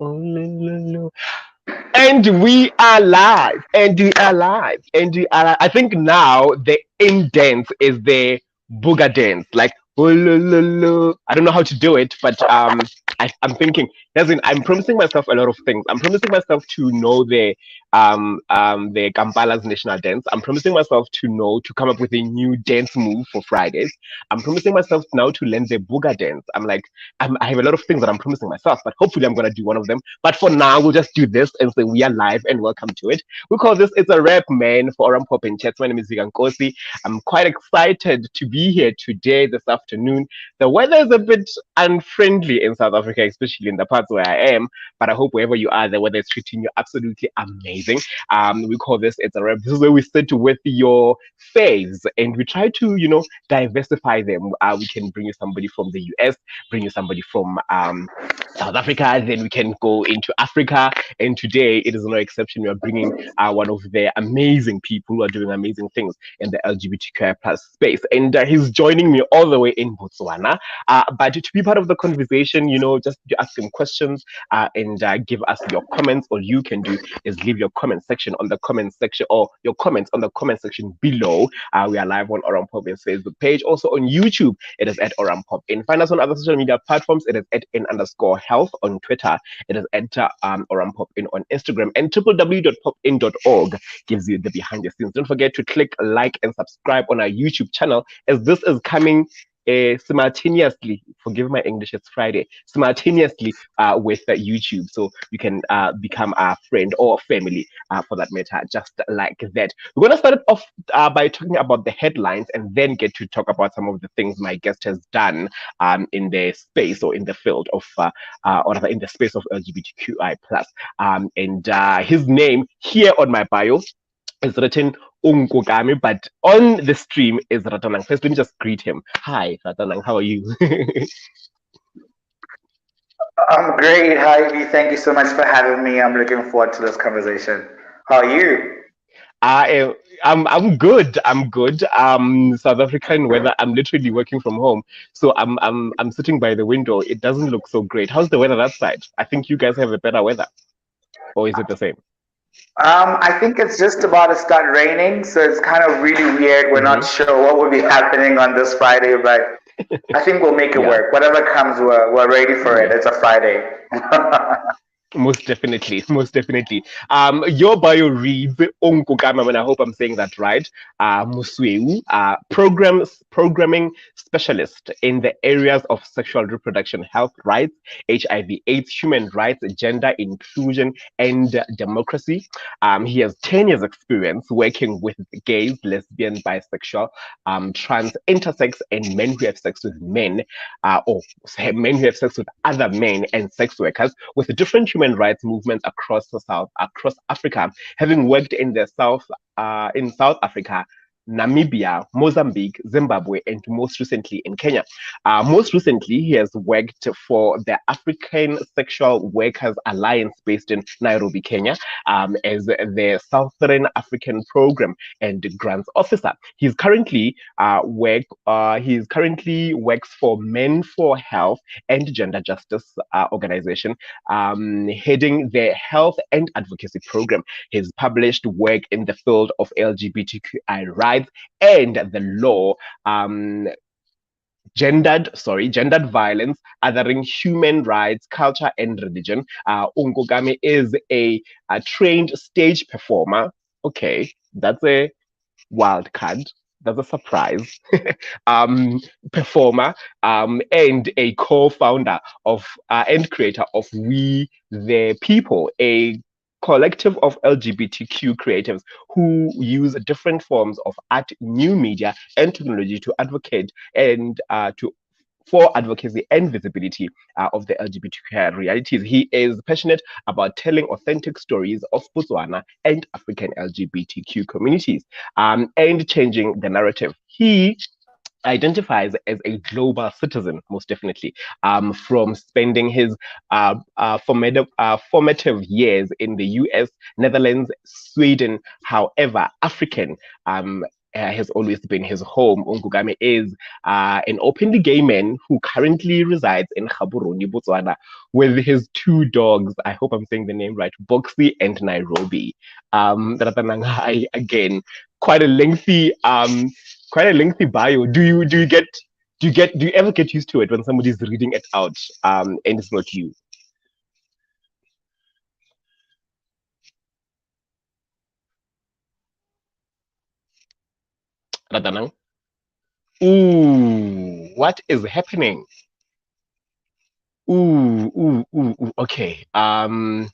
Oh, no, no, no. And we are live. And we are live. And we are live. I think now the in dance is the booger dance. Like, oh, lo, lo, lo. I don't know how to do it, but I'm thinking, as in, I'm promising myself a lot of things. I'm promising myself to know the Kampala's national dance. I'm promising myself to know to come up with a new dance move for Fridays. I'm promising myself now to learn the booger dance. I have a lot of things that I'm promising myself, but hopefully I'm gonna do one of them. But for now, we'll just do this and say we are live and welcome to it. We call this It's a Rap Man for Oram Pop and Chats. My name is Vigan Kosi. I'm quite excited to be here today, this afternoon. The weather is a bit unfriendly in South Africa, especially in the parts where I am. But I hope wherever you are, the weather is treating you absolutely amazing. We call this It's a Rap. This is where we sit with your faves and we try to, diversify them. We can bring you somebody from the US, bring you somebody from South Africa, then we can go into Africa. And today it is no exception. We are bringing one of the amazing people who are doing amazing things in the LGBTQI plus space. And he's joining me all the way in Botswana. But to be part of the conversation, just to ask him questions and give us your comments. All you can do is leave your comment section on the comment section or your comments on the comment section below. We are live on Oram Pop's Facebook page. Also on YouTube, it is at Oram Pop. And find us on other social media platforms. It is at in_health on Twitter. It is at Oram Pop in on Instagram. And www.popin.org gives you the behind the scenes. Don't forget to click like and subscribe on our YouTube channel as this is coming simultaneously, forgive my English, it's Friday, simultaneously with YouTube. So you can become a friend or a family for that matter, just like that. We're going to start it off by talking about the headlines and then get to talk about some of the things my guest has done in the space or in the field of, or rather in the space of LGBTQI+. And his name here on my bio is written Unkogami, but on the stream is Ratanang. First, let me just greet him. Hi, Ratanang, how are you? I'm great, Heidi. Thank you so much for having me. I'm looking forward to this conversation. How are you? I I'm good. I'm good. South African weather. I'm literally working from home, so I'm sitting by the window. It doesn't look so great. How's the weather that side? I think you guys have a better weather, or is it the same? I think it's just about to start raining, so it's kind of really weird. We're not Hmm. sure what will be happening on this Friday, but I think we'll make it Yeah. work. Whatever comes, we're ready for it. Yeah. It's a Friday. Most definitely, most definitely. Your bio reads Onkogama, and I hope I'm saying that right. Mosweu, programming specialist in the areas of sexual reproduction health rights, HIV/AIDS, human rights, gender inclusion, and democracy. He has 10 years experience working with gays, lesbian, bisexual, trans, intersex, and men who have sex with men, or men who have sex with other men and sex workers with different human rights movements across Africa, having worked in South Africa, Namibia, Mozambique, Zimbabwe, and most recently in Kenya. Most recently, he has worked for the African Sexual Workers Alliance based in Nairobi, Kenya, as the Southern African Program and Grants Officer. He's currently works for Men for Health and Gender Justice organization, heading the Health and Advocacy Program. He's published work in the field of LGBTQI rights and the law, gendered violence, othering human rights, culture, and religion. Ungogami is a trained stage performer. Okay, that's a wild card. That's a surprise. um, Performer and a co-founder of and creator of We the People, a collective of LGBTQ creatives who use different forms of art, new media, and technology to advocate and to for advocacy and visibility of the LGBTQI realities. He is passionate about telling authentic stories of Botswana and African LGBTQ communities and changing the narrative. He identifies as a global citizen, most definitely, from spending his formative years in the US, Netherlands, Sweden, however, African. has always been his home. Ongugame is an openly gay man who currently resides in Gaborone, Botswana, with his two dogs. I hope I'm saying the name right, Boxy and Nairobi. Ratanang, again, quite a lengthy bio. Do you ever get used to it when somebody's reading it out and it's not you? Ratanang? Ooh, what is happening? Ooh. Okay.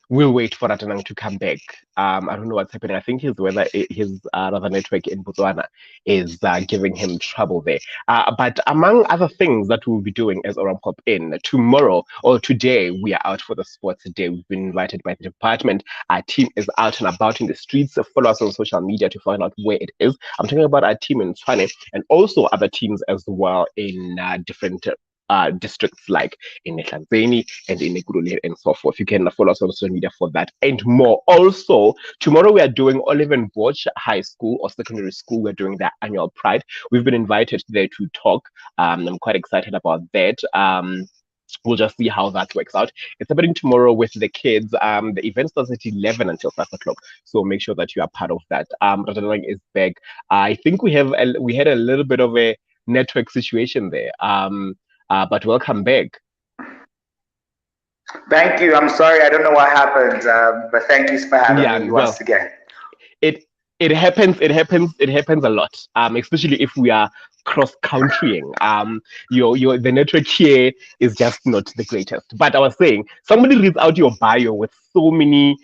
We'll wait for Ratanang to come back. I don't know what's happening. I think his rather network in Botswana is giving him trouble there. But among other things that we'll be doing as Oram Pop in tomorrow or today, we are out for the sports day. We've been invited by the department. Our team is out and about in the streets. So follow us on social media to find out where it is. I'm talking about our team in Tshwane and also other teams as well in different districts like in Nehlanzeni and in Ekurhuleni and so forth. You can follow us on social media for that and more. Also, tomorrow we are doing Olivenbosch High School or Secondary School. We're doing their annual Pride. We've been invited there to talk. I'm quite excited about that. We'll just see how that works out. It's happening tomorrow with the kids. The event starts at 11 until 5 o'clock. So make sure that you are part of that. Ratanang is back. I think we had a little bit of a network situation there. But welcome back. Thank you. I'm sorry. I don't know what happened, but thank you for having Yeah, me well, once again. it it happens a lot. Especially if we are cross countrying. Your the network here is just not the greatest. But I was saying, somebody reads out your bio with so many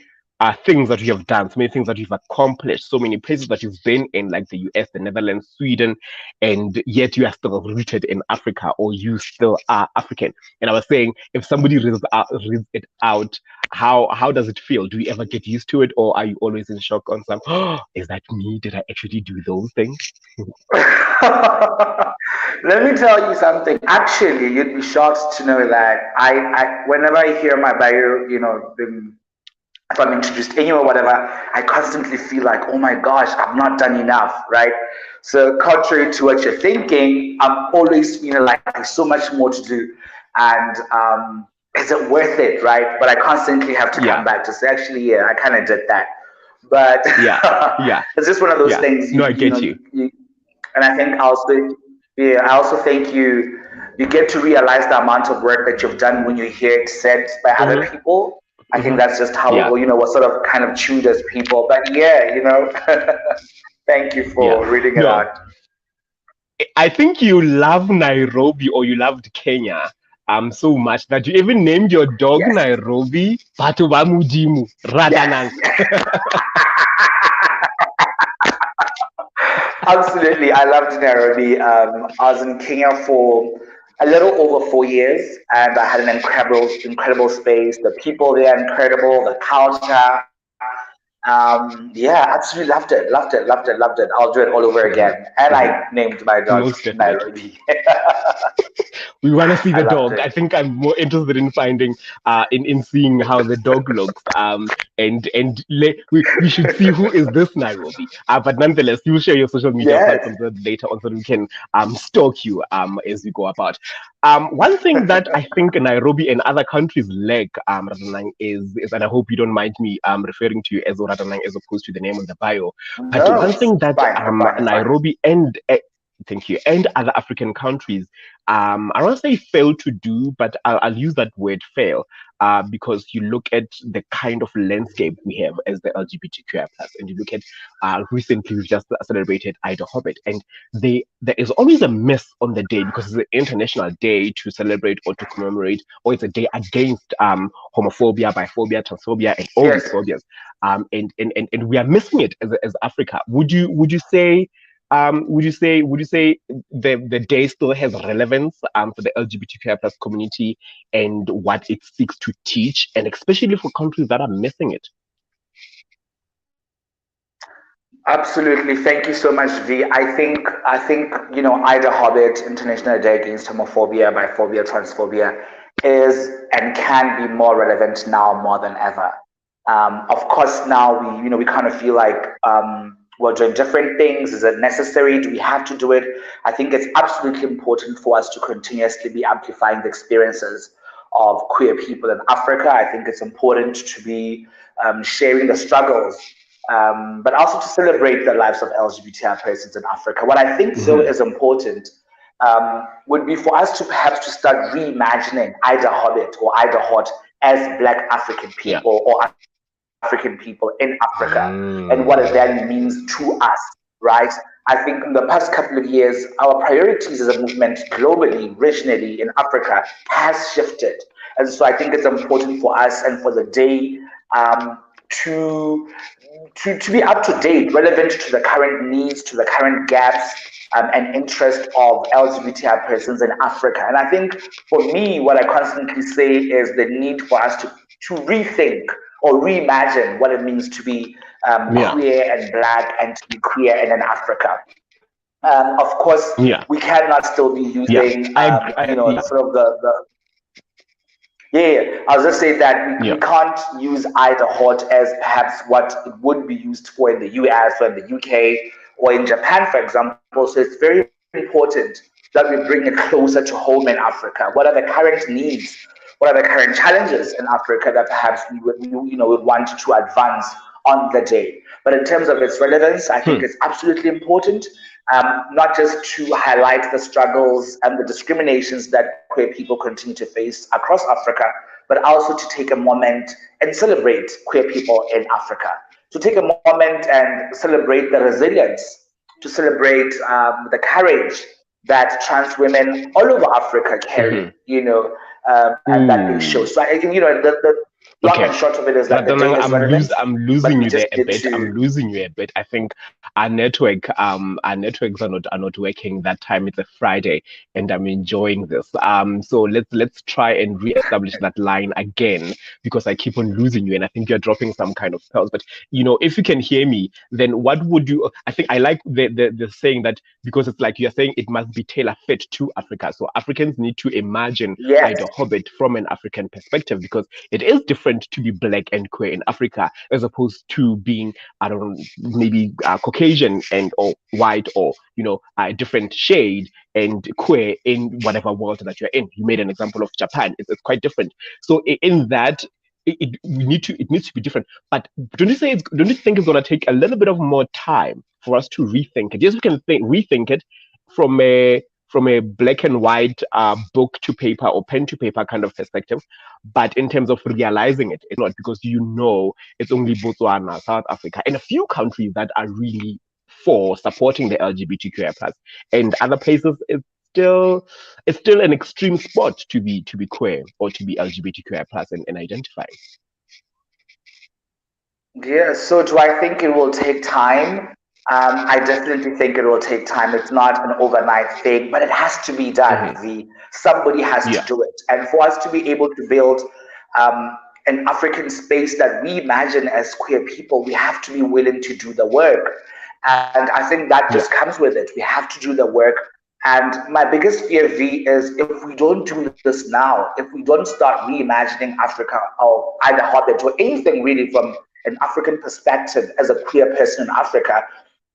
things that you have done, so many things that you've accomplished, so many places that you've been in, like the US, the Netherlands, Sweden, and yet you are still rooted in Africa, or you still are African. And I was saying, if somebody reads it out, how does it feel? Do you ever get used to it, or are you always in shock on some? Oh, is that me? Did I actually do those things? Let me tell you something. Actually, you'd be shocked to know that whenever I hear my bio, if I'm introduced anywhere, whatever, I constantly feel like, oh my gosh, I've not done enough, right? So, contrary to what you're thinking, I'm always feeling like there's so much more to do. And is it worth it, right? But I constantly have to come Yeah, back to say, actually, yeah, I kind of did that. But yeah, yeah, it's just one of those yeah. things, No, I get you. and I think also, yeah, I also think you get to realize the amount of work that you've done when you hear it said by other Hmm. people. I think Hmm. that's just how Yeah, we're sort of kind of chewed as people. But yeah, thank you yeah. for reading it No, out. I think you love Nairobi or you loved Kenya so much that you even named your dog Yes, Nairobi Batu ba Mudimu Ratanang. yes, absolutely. I loved Nairobi. I was in Kenya for a little over 4 years, and I had an incredible space. The people there are incredible. The culture. Yeah, absolutely loved it. Loved it. Loved it. Loved it. I'll do it all over again. Hmm. And I Hmm. named my dog Most definitely. Nairobi. We want to see I the loved dog. it. I think I'm more interested in finding, in seeing how the dog looks. We should see who is this Nairobi. But nonetheless, you share your social media Yes. platforms later on so we can stalk you as we go about. One thing that I think Nairobi and other countries lack, Ratanang, is, and I hope you don't mind me referring to you as Ratanang as opposed to the name on the bio. But No, one thing it's that fine. It's fine. It's fine. Nairobi and thank you, and other African countries, I don't say fail to do, but I'll use that word fail, because you look at the kind of landscape we have as the LGBTQI plus, and you look at recently we've just celebrated Ida Hobbit, and there is always a miss on the day because it's an international day to celebrate or to commemorate, or it's a day against homophobia, biphobia, transphobia, and all these Yes. phobias, and we are missing it as Africa. Would you say the day still has relevance for the LGBTQI plus community and what it seeks to teach, and especially for countries that are missing it? Absolutely. Thank you so much, V. I think Ida Hobbit, International Day Against Homophobia, Biphobia, Transphobia, is and can be more relevant now more than ever. Of course, now we kind of feel like We're doing different things. Is it necessary? Do we have to do it? I think it's absolutely important for us to continuously be amplifying the experiences of queer people in Africa. I think it's important to be sharing the struggles, but also to celebrate the lives of LGBTI persons in Africa. What I think, though, Hmm. is important would be for us to perhaps to start reimagining Ida Hobbit or Ida Hot as Black African Yeah. people or African people in Africa and what it then Mm. means to us, right? I think in the past couple of years, our priorities as a movement globally, regionally in Africa has shifted. And so I think it's important for us and for the day um, to, to be up to date, relevant to the current needs, to the current gaps and interest of LGBTI persons in Africa. And I think for me, what I constantly say is the need for us to rethink or reimagine what it means to be Yeah. queer and black and to be queer and in Africa. Of course, Yeah. we cannot still be Yeah. using, I agree. Yeah. sort of the yeah, yeah. I was just saying that we Yeah. can't use either hot as perhaps what it would be used for in the US or in the UK or in Japan, for example. So it's very important that we bring it closer to home in Africa. What are the current needs? What are the current challenges in Africa that perhaps we would want to advance on the day? But in terms of its relevance, I think Hmm. it's absolutely important, not just to highlight the struggles and the discriminations that queer people continue to face across Africa, but also to take a moment and celebrate queer people in Africa, to take a moment and celebrate the resilience, to celebrate the courage that trans women all over Africa carry, Hmm. and that they show. Ooh. So I think, the long and Okay. short of it is that the day Ratanang, is relevant, I'm but losing we you just there a need bit. I'm to. losing you a bit. I think our networks are not working that time. It's a Friday and I'm enjoying this. So let's try and reestablish that line again because I keep on losing you and I think you're dropping some kind of spells. But if you can hear me, then what would you I think I like the saying that because it's like you're saying it must be tailor fit to Africa. So Africans need to imagine Yes. Ida Hobbit from an African perspective because it is different to be black and queer in Africa as opposed to being, I don't know, maybe Caucasian and or white or a different shade and queer in whatever world that you're in. You made an example of Japan. It's quite different. So in that. It needs to be different. But don't you think it's gonna take a little bit of more time for us to rethink it? Yes, we can rethink it from a black and white book to paper or pen to paper kind of perspective. But in terms of realizing it, it's not because it's only Botswana, South Africa, and a few countries that are really for supporting the LGBTQI plus, and other places still it's still an extreme spot to be queer or to be LGBTQI plus and identify. Yeah, so do I think it will take time? I definitely think it will take time. It's not an overnight thing, but it has to be done. Hmm. Somebody has to Yeah, do it. And for us to be able to build an African space that we imagine as queer people, we have to be willing to do the work. And I think that just yeah, comes with it. We have to do the work. And my biggest fear, V, is if we don't do this now, if we don't start reimagining Africa or either Hobbit or anything really from an African perspective as a queer person in Africa,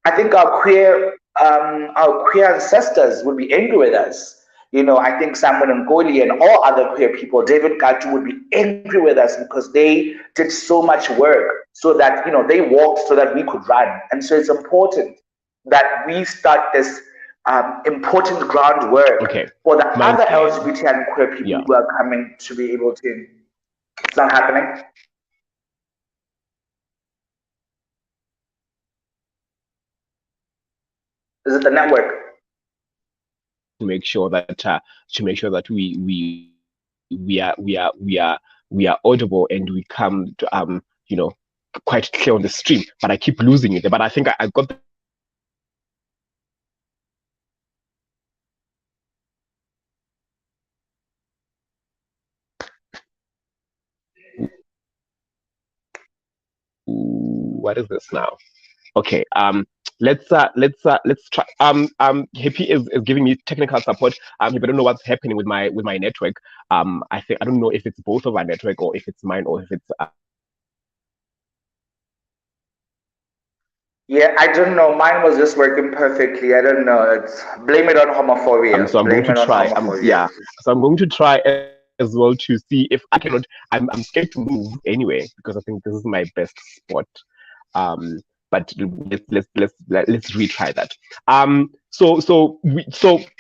I think our queer ancestors would be angry with us. I think Samuel Ngoli and all other queer people, David Gatu would be angry with us because they did so much work so that they walked so that we could run. And so it's important that we start this important groundwork okay. for the My other LGBT and queer people Yeah. who are coming to be able to. It's not happening. Is it the network? To make sure that we are audible and we come to quite clear on the stream. But I keep losing it. But I think I got the gist of what you're saying. What is this now? Okay. Let's try. Happy is giving me technical support. Happy, I don't know what's happening with my network. I don't know if it's both of our network or if it's mine or if it's Yeah, I don't know. Mine was just working perfectly. I don't know. It's blame it on So homophobia. I'm going Blame to it on try. homophobia. Yeah. So I'm going to try as well to see if I cannot. I'm scared to move anyway because I think this is my best spot. But let's retry that. So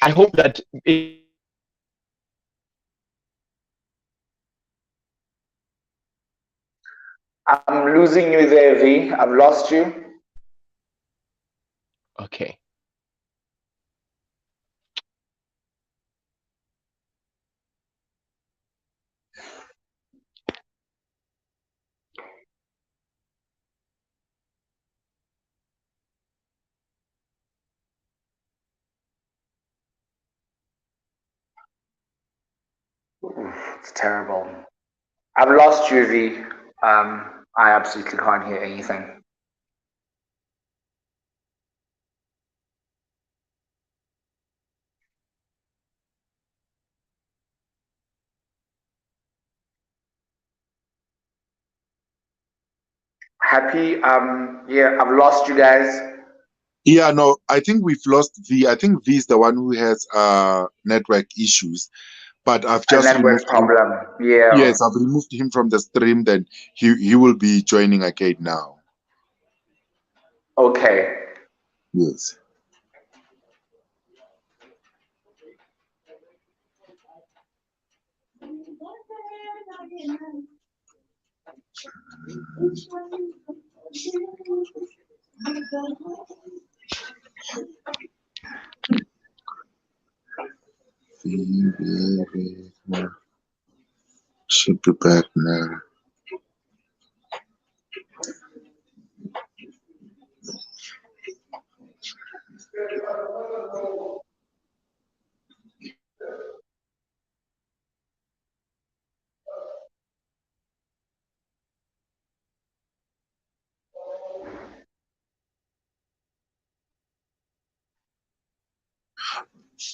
I hope that if I can move anywhere, because I think this is my best spot. I'm losing you there, V. I've lost you. Okay. It's terrible. I've lost you, V. I absolutely can't hear anything. Happy? Yeah, I've lost you guys. Yeah, no, I think we've lost V. I think V is the one who has network issues. But I've A just network removed him. problem. Yeah. Yes, I've removed him from the stream. Then he will be joining again now. Okay. Yes. Should be back now.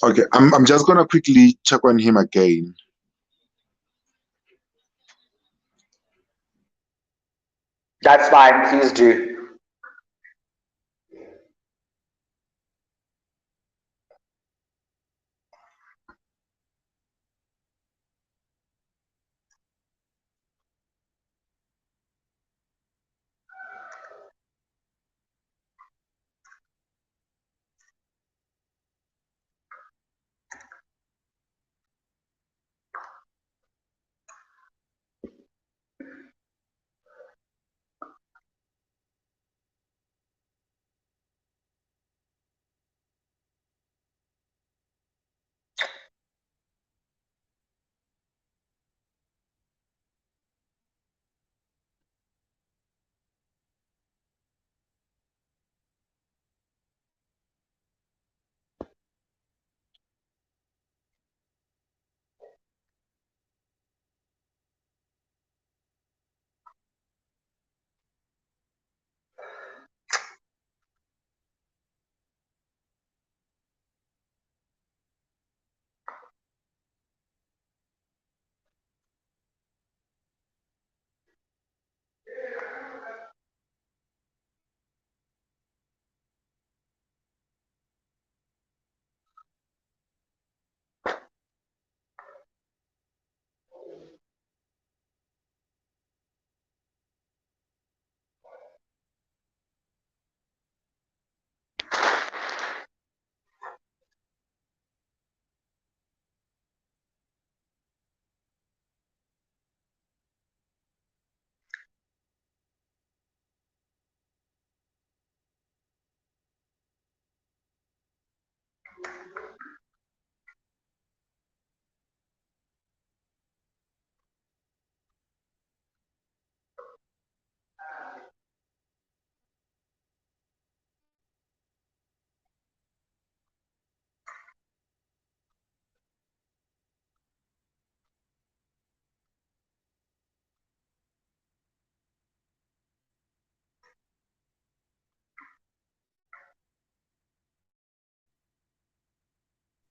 Okay, I'm just gonna quickly check on him again. That's fine. Please do.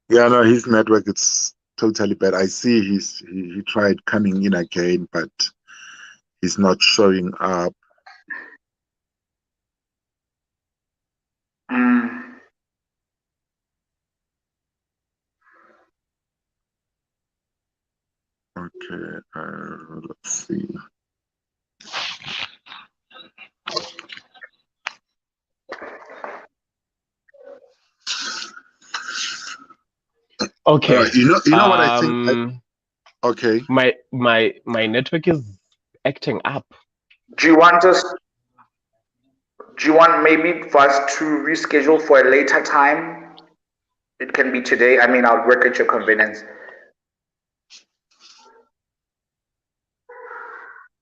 Yeah, no, his network it's totally bad. I see he tried coming in again, but he's not showing up. Okay. You know what I think? Okay. My network is acting up. Do you want us? Do you want maybe for us to reschedule for a later time? It can be today. I mean, I'll work at your convenience.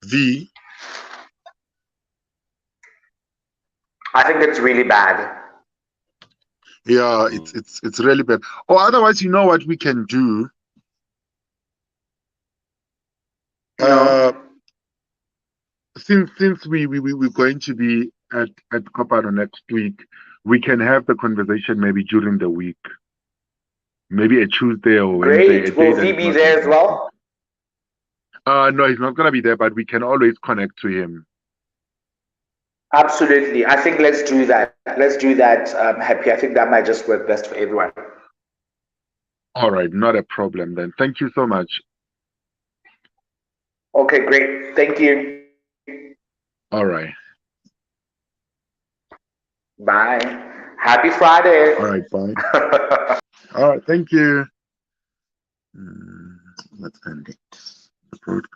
V. I think it's really bad. Yeah, it's really bad. Or otherwise, you know what we can do? Uh, No. since we're going to be at Copano next week, we can have the conversation maybe during the week, maybe a Tuesday or Wednesday, a Great. day Will that V is be not there that as hectic. well? No, he's not gonna be there, but we can always connect to him. Absolutely. I think let's do that. Let's do that, Happy. I think that might just work best for everyone. All right, not a problem then. Thank you so much. Okay, great. Thank you. All right. Bye. Happy Friday. All right, bye. All right, thank you. Mm, let's end it. The broadcast.